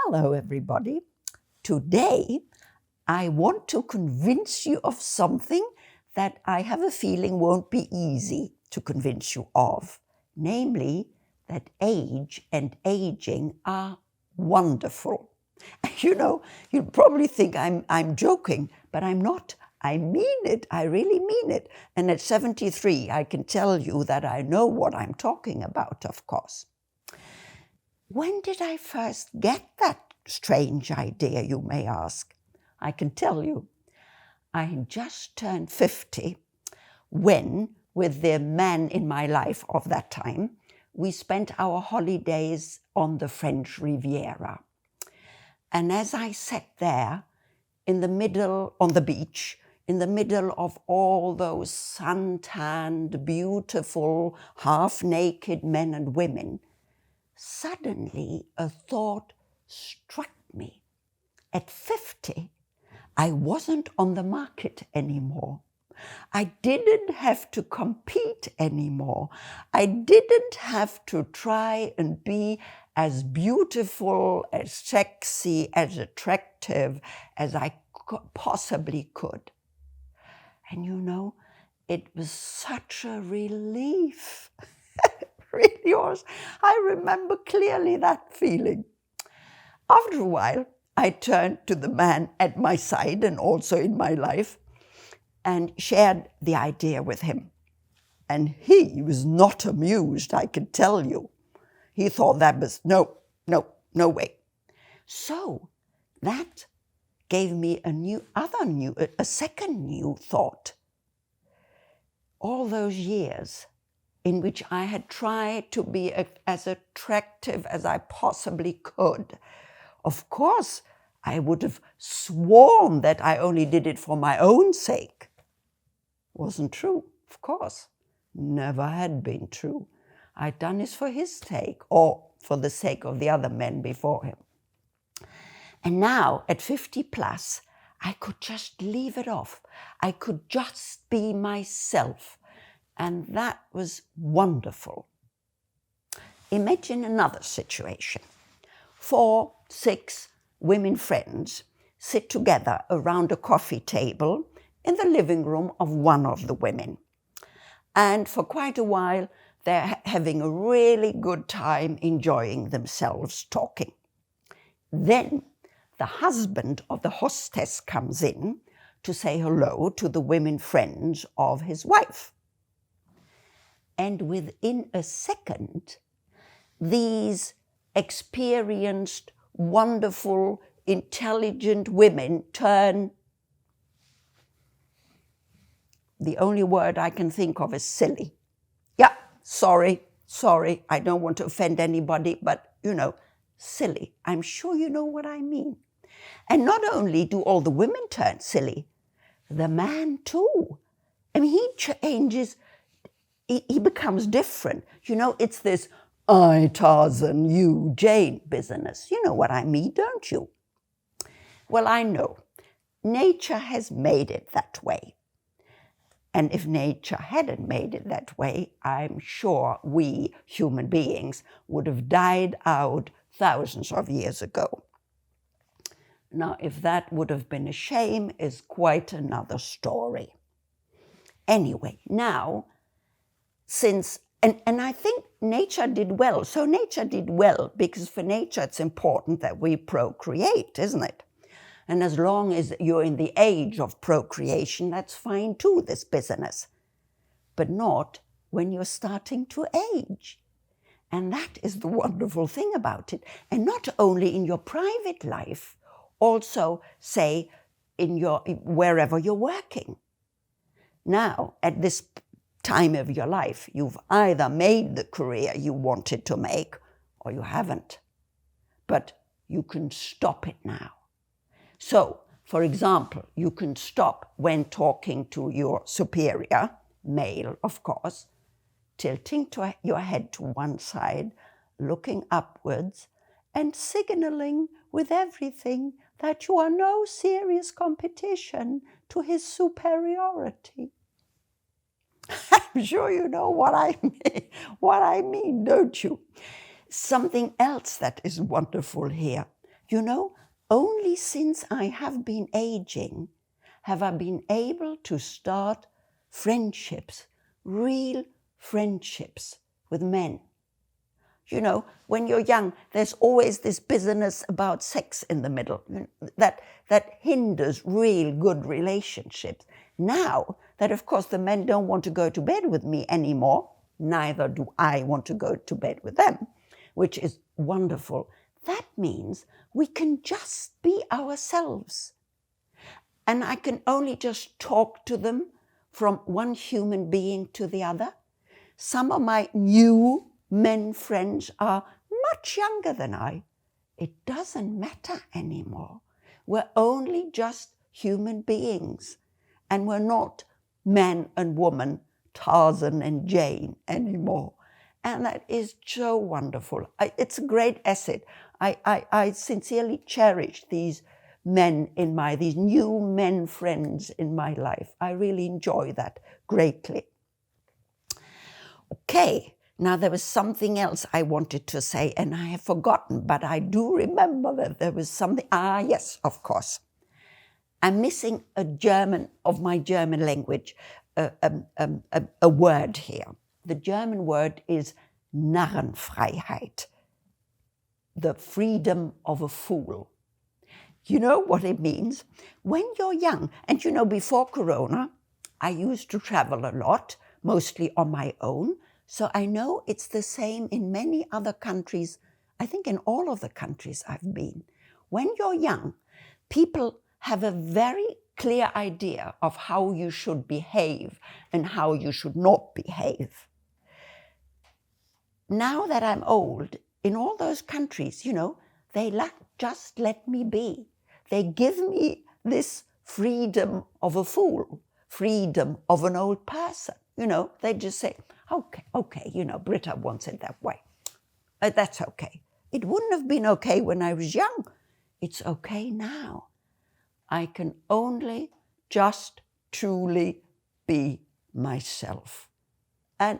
Hello, everybody. Today, I want to convince you of something that I have a feeling won't be easy to convince you of, namely that age and aging are wonderful. You know, you'll probably think I'm joking, but I'm not. I mean it. I really mean it. And at 73, I can tell you that I know what I'm talking about, of course. When did I first get that strange idea, you may ask? I can tell you. I had just turned 50 when, with the man in my life of that time, we spent our holidays on the French Riviera. And as I sat there in the middle, on the beach, in the middle of all those sun-tanned, beautiful, half-naked men and women, suddenly a thought struck me. At 50, I wasn't on the market anymore. I didn't have to compete anymore. I didn't have to try and be as beautiful, as sexy, as attractive as I possibly could. And you know, it was such a relief. Really was. I remember clearly that feeling. After a while, I turned to the man at my side and also in my life and shared the idea with him. And he was not amused, I can tell you. He thought that was no way. So that gave me a second new thought. All those years in which I had tried to be as attractive as I possibly could. Of course, I would have sworn that I only did it for my own sake. Wasn't true, of course. Never had been true. I'd done this for his sake or for the sake of the other men before him. And now, at 50 plus, I could just leave it off. I could just be myself. And that was wonderful. Imagine another situation. 4, 6 women friends sit together around a coffee table in the living room of one of the women. And for quite a while, they're having a really good time enjoying themselves talking. Then the husband of the hostess comes in to say hello to the women friends of his wife. And within a second, these experienced, wonderful, intelligent women turn, the only word I can think of is silly. Yeah, sorry, I don't want to offend anybody, but silly. I'm sure you know what I mean. And not only do all the women turn silly, the man too. I mean, he changes. He becomes different. It's this I, Tarzan, you, Jane business. You know what I mean, don't you? Well, I know. Nature has made it that way. And if nature hadn't made it that way, I'm sure we human beings would have died out thousands of years ago. Now, if that would have been a shame is quite another story. Anyway, now, and I think nature did well. So nature did well because for nature it's important that we procreate, isn't it? And as long as you're in the age of procreation, that's fine too, this business. But not when you're starting to age. And that is the wonderful thing about it. And not only in your private life, also, say, wherever you're working. Now, at this time of your life, you've either made the career you wanted to make or you haven't. But you can stop it now. So, for example, you can stop when talking to your superior, male, of course, tilting your head to one side, looking upwards, and signaling with everything that you are no serious competition to his superiority. I'm sure you know what I mean, don't you? Something else that is wonderful here. You know, only since I have been aging have I been able to start friendships, real friendships with men. You know, when you're young, there's always this business about sex in the middle that hinders real good relationships. Now that, of course, the men don't want to go to bed with me anymore, neither do I want to go to bed with them, which is wonderful. That means we can just be ourselves. And I can only just talk to them from one human being to the other. Some of my new men friends are much younger than I. It doesn't matter anymore. We're only just human beings. And we're not man and woman, Tarzan and Jane anymore. And that is so wonderful. It's a great asset. I sincerely cherish these men these new men friends in my life. I really enjoy that greatly. Okay, now there was something else I wanted to say and I have forgotten, but I do remember that there was something. Yes, of course. I'm missing of my German language, a word here. The German word is Narrenfreiheit, the freedom of a fool. You know what it means? When you're young, and you know, before Corona, I used to travel a lot, mostly on my own. So I know it's the same in many other countries. I think in all of the countries I've been. When you're young, people have a very clear idea of how you should behave and how you should not behave. Now that I'm old, in all those countries, you know, they just let me be. They give me this freedom of a fool, freedom of an old person. You know, they just say, okay, you know, Britta wants it that way. That's okay. It wouldn't have been okay when I was young. It's okay now. I can only just truly be myself. And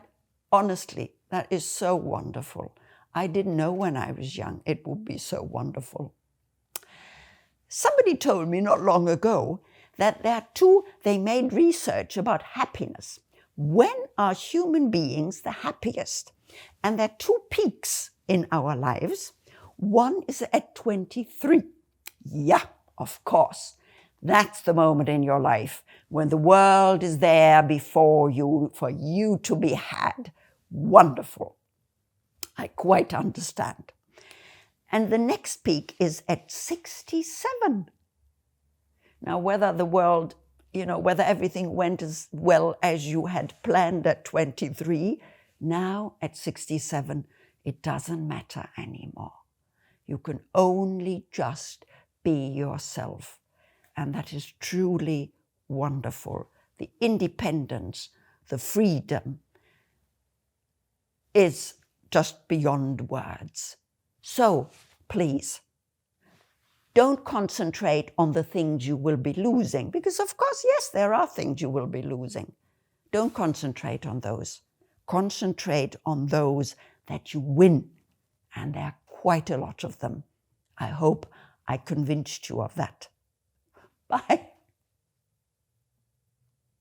honestly, that is so wonderful. I didn't know when I was young it would be so wonderful. Somebody told me not long ago that they made research about happiness. When are human beings the happiest? And there are two peaks in our lives. One is at 23. Yeah, of course. That's the moment in your life when the world is there before you, for you to be had. Wonderful. I quite understand. And the next peak is at 67. Now, whether the world, you know, whether everything went as well as you had planned at 23, now at 67, it doesn't matter anymore. You can only just be yourself. And that is truly wonderful. The independence, the freedom is just beyond words. So please, don't concentrate on the things you will be losing, because of course, yes, there are things you will be losing. Don't concentrate on those. Concentrate on those that you win, and there are quite a lot of them. I hope I convinced you of that. Bye.